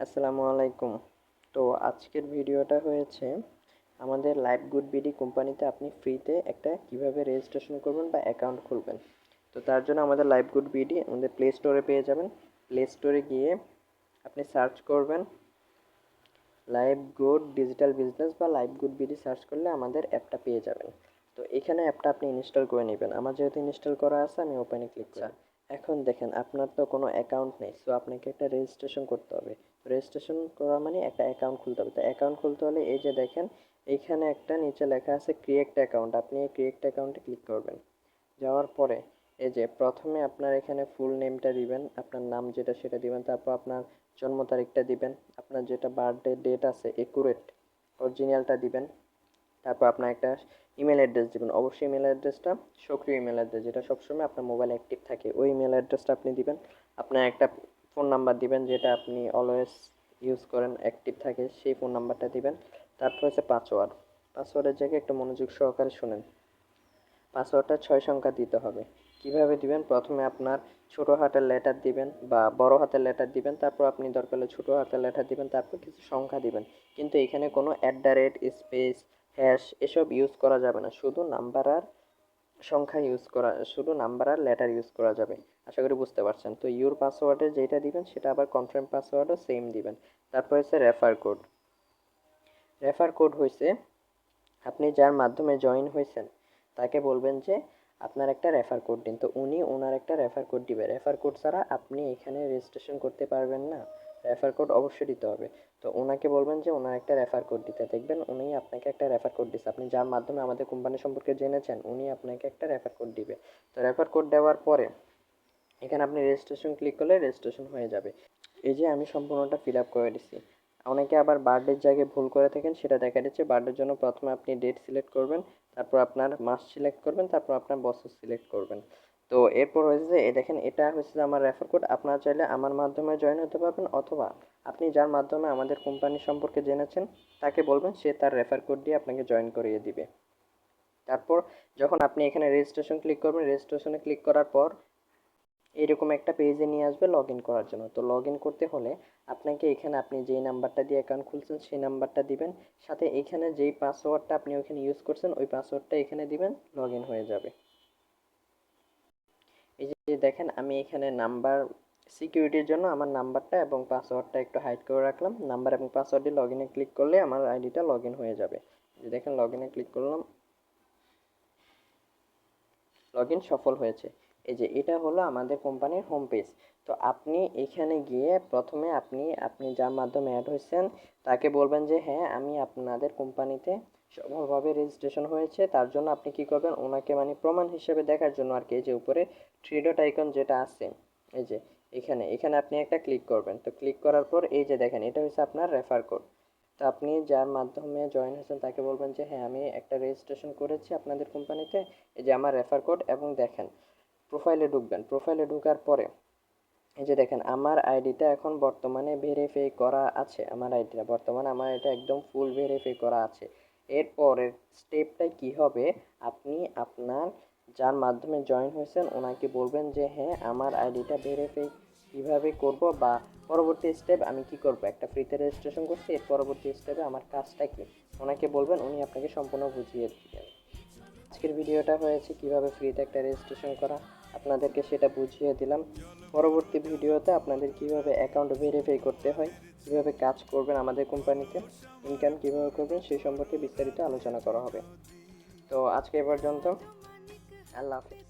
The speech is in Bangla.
আসসালামু আলাইকুম। তো আজকের ভিডিওটা হয়েছে আমাদের লাইভ গুড বিডি কোম্পানিতে আপনি ফ্রিতে একটা কিভাবে রেজিস্ট্রেশন করবেন বা অ্যাকাউন্ট খুলবেন। তো তার জন্য আমাদের লাইভ গুড বিডি আমাদের প্লে স্টোরে পেয়ে যাবেন। প্লে স্টোরে গিয়ে আপনি সার্চ করবেন লাইভ গুড ডিজিটাল বিজনেস বা লাইভ গুড বিডি সার্চ করলে আমাদের অ্যাপটা পেয়ে যাবেন। তো এখানে অ্যাপটা আপনি ইনস্টল করে নেবেন। আমার যেহেতু ইনস্টল করা আছে আমি ওপেনে ক্লিক করি। এখন দেখেন আপনার তো কোনো অ্যাকাউন্ট নেই, সো আপনাকে একটা রেজিস্ট্রেশন করতে হবে। রেজিস্ট্রেশন করা মানে একটা অ্যাকাউন্ট খুলতে হবে। তো অ্যাকাউন্ট খুলতে হলে এই যে দেখেন এইখানে একটা নিচে লেখা আছে ক্রিয়েট অ্যাকাউন্ট, আপনি এই ক্রিয়েট অ্যাকাউন্টে ক্লিক করবেন। যাওয়ার পরে এই যে প্রথমে আপনার এখানে ফুল নেমটা দিবেন, আপনার নাম যেটা সেটা দিবেন, তারপর আপনার জন্ম তারিখটা দিবেন, আপনার যেটা বার্থডে ডেট আছে একুরেট অরিজিনালটা দিবেন, তারপর আপনার একটা ইমেল অ্যাড্রেস দিবেন। অবশ্যই ইমেল অ্যাড্রেসটা সক্রিয় ইমেল অ্যাড্রেস যেটা সবসময় আপনার মোবাইল অ্যাক্টিভ থাকে, ওই ইমেল অ্যাড্রেসটা আপনি দিবেন। আপনার একটা ফোন নাম্বার দিবেন যেটা আপনি অলওয়েজ ইউজ করেন, অ্যাক্টিভ থাকে, সেই ফোন নাম্বারটা দিবেন। তারপর হচ্ছে পাসওয়ার্ড। পাসওয়ার্ডের জায়গায় একটু মনোযোগ সহকারে শুনেন। পাসওয়ার্ডটা 6 সংখ্যা দিতে হবে। কিভাবে দিবেন? প্রথমে আপনার ছোট হাতের লেটার দিবেন বা বড় হাতের লেটার দিবেন, তারপর আপনি দরকার হলে ছোট হাতের লেটার দিবেন, তারপর কিছু সংখ্যা দিবেন। কিন্তু এখানে কোনো স্পেস হ্যাশ এসব ইউজ করা যাবে না, শুধু নাম্বার আর সংখ্যা ইউজ করা, শুধু নাম্বার আর লেটার ইউজ করা যাবে। আশা করি বুঝতে পারছেন। তো ইউর পাসওয়ার্ডে যেটা দিবেন সেটা আবার কনফার্ম পাসওয়ার্ডও সেম দিবেন। তারপর হচ্ছে রেফার কোড। রেফার কোড হয়েছে আপনি যার মাধ্যমে জয়েন হয়েছেন তাকে বলবেন যে আপনার একটা রেফার কোড দিন, তো উনি ওনার একটা রেফার কোড দিবে। রেফার কোড ছাড়া আপনি এখানে রেজিস্ট্রেশন করতে পারবেন না, রেফার কোড অবশ্যই দিতে হবে। তো ওনাকে বলবেন যে ওনার একটা রেফার কোড দিতে, দেখবেন উনি আপনাকে একটা রেফার কোড দিচ্ছে। আপনি যার মাধ্যমে আমাদের কোম্পানি সম্পর্কে জেনেছেন উনি আপনাকে একটা রেফার কোড দিবে। তো রেফার কোড দেওয়ার পরে এখানে আপনি রেজিস্ট্রেশন ক্লিক করলে রেজিস্ট্রেশন হয়ে যাবে। এই যে আমি সম্পূর্ণটা ফিল আপ করে দিচ্ছি। অনেকে আবার বার্থডের জায়গায় ভুল করে থাকেন, সেটা দেখা দিচ্ছে। বার্থডের জন্য প্রথমে আপনি ডেট সিলেক্ট করবেন, তারপর আপনার মাস সিলেক্ট করবেন, তারপর আপনার বছর সিলেক্ট করবেন। তো এরপর হয়েছে যে দেখেন এটা হচ্ছে যে আমার রেফার কোড। আপনারা চাইলে আমার মাধ্যমে জয়েন হতে পারবেন, অথবা আপনি যার মাধ্যমে আমাদের কোম্পানি সম্পর্কে জেনেছেন তাকে বলবেন, সে তার রেফার কোড দিয়ে আপনাকে জয়েন করিয়ে দিবে। তারপর যখন আপনি এখানে রেজিস্ট্রেশন ক্লিক করবেন, রেজিস্ট্রেশনে ক্লিক করার পর এরকম একটা পেজে নিয়ে আসবে লগ ইন করার জন্য। তো লগ ইন করতে হলে আপনাকে এখানে আপনি যেই নাম্বারটা দিয়ে অ্যাকাউন্ট খুলছেন সেই নাম্বারটা দিবেন, সাথে এখানে যেই পাসওয়ার্ডটা আপনি ওখানে ইউজ করছেন ওই পাসওয়ার্ডটা এখানে দিবেন, লগ ইন হয়ে যাবে। এই যে দেখেন আমি এখানে নাম্বার সিকিউরিটির জন্য আমার নাম্বারটা এবং পাসওয়ার্ডটা একটু হাইড করে রাখলাম। নাম্বার এবং পাসওয়ার্ড দিয়ে লগ ইনে ক্লিক করলে আমার আইডিটা লগ ইন হয়ে যাবে। যে দেখেন লগ ইনে ক্লিক করলাম, লগ ইন সফল হয়েছে। এই যে এটা হলো আমাদের কোম্পানির হোম পেজ। তো আপনি এখানে গিয়ে প্রথমে আপনি আপনি যার মাধ্যমে অ্যাড হয়েছেন তাকে বলবেন যে হ্যাঁ আমি আপনাদের কোম্পানিতে সফলভাবে রেজিস্ট্রেশন হয়েছে। তার জন্য আপনি কি করবেন, ওনাকে মানে প্রমাণ হিসেবে দেখার জন্য আর কি, এই যে উপরে থ্রি ডট আইকন যেটা আছে, এই যে এখানে এখানে আপনি একটা ক্লিক করবেন। তো ক্লিক করার পর এই যে দেখেন এটা হচ্ছে আপনার রেফার কোড। তো আপনি যার মাধ্যমে জয়েন হয়েছেন তাকে বলবেন যে হ্যাঁ আমি একটা রেজিস্ট্রেশন করেছি আপনাদের কোম্পানিতে, এই যে আমার রেফার কোড। এবং দেখেন প্রোফাইলে ঢুকবেন। প্রোফাইলে ঢোকার পরে এই যে দেখেন আমার আইডিটা এখন বর্তমানে ভেরিফাই করা আছে। আমার আইডিটা বর্তমানে আমার এটা একদম ফুল ভেরিফাই করা আছে। এরপরের স্টেপটা কি হবে, আপনি আপনার যার মাধ্যমে জয়েন হয়েছেন ওনাকে বলবেন যে হ্যাঁ আমার আইডিটা ভেরিফাই কীভাবে করব, বা পরবর্তী স্টেপ আমি কি করব, একটা ফ্রিতে রেজিস্ট্রেশন করছি, এর পরবর্তী স্টেপে আমার কাজটা কি ওনাকে বলবেন, উনি আপনাকে সম্পূর্ণ বুঝিয়ে দিবেন। আজকের ভিডিওটা হয়েছে কিভাবে ফ্রিতে একটা রেজিস্ট্রেশন করা, আপনাদেরকে সেটা বুঝিয়ে দিলাম। পরবর্তী ভিডিওতে আপনাদের কিভাবে অ্যাকাউন্ট ভেরিফাই করতে হয়, কিভাবে কাজ করবেন আমাদের কোম্পানিতে, ইনকাম কিভাবে করবেন সেই সম্পর্কে বিস্তারিত আলোচনা করা হবে। তো আজকে এ পর্যন্ত, আল্লাহ হাফেজ।